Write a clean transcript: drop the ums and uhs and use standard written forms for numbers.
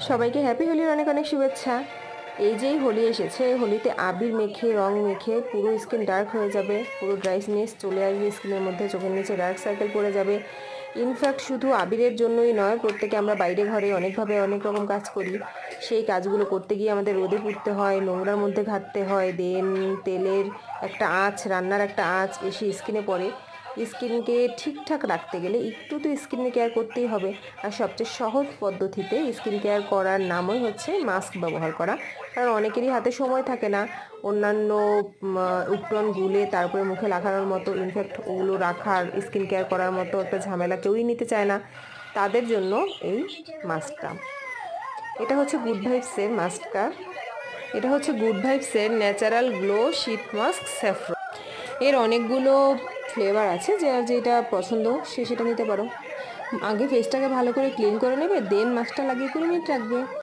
সবাইকে হ্যাপি হোলির অনেক অনেক শুভেচ্ছা। এই যেই হোলি এসেছে, হোলিতে আবির মেখে রং মেখে পুরো স্কিন ডার্ক হয়ে যাবে, পুরো ড্রাইনেস চলে আসবে স্কিনের মধ্যে, চোখের নিচে ডার্ক সার্কেল পড়ে যাবে। ইনফ্যাক্ট শুধু আবিরের জন্যই নয়, প্রত্যেকে আমরা বাইরে ঘরে অনেকভাবে অনেক রকম কাজ করি। সেই কাজগুলো করতে গিয়ে আমাদের রোদে পুড়তে হয়, নোংরার মধ্যে ঘাঁটতে হয়, দেন তেলের একটা আঁচ, রান্নার একটা আঁচ এসে স্কিনে পড়ে। স্কিনকে ঠিকঠাক রাখতে গেলে একটু তো স্কিন কেয়ার করতেই হবে। আর সবচেয়ে সহজ পদ্ধতিতে স্কিন কেয়ার করার নামই হচ্ছে মাস্ক ব্যবহার করা। কারণ অনেকেরই হাতে সময় থাকে না অন্যান্য উপটন গুলে তারপরে মুখে লাগানোর মতো, ইনফ্যাক্ট ওগুলো রাখার, স্কিন কেয়ার করার মতো একটা ঝামেলা কেউই নিতে চায় না। তাদের জন্য এই মাস্কটা, এটা হচ্ছে গুড ভাইবসের মাস্কটা। এটা হচ্ছে গুড ভাইবসের ন্যাচারাল গ্লো শীত মাস্ক স্যাফরন। এর অনেকগুলো ফ্লেভার আছে, যার যেটা পছন্দ সে সেটা নিতে পারো। আগে ফেসটাকে ভালো করে ক্লিন করে নেবে, দেন মাস্কটা লাগিয়ে 20 মিনিট রাখবে।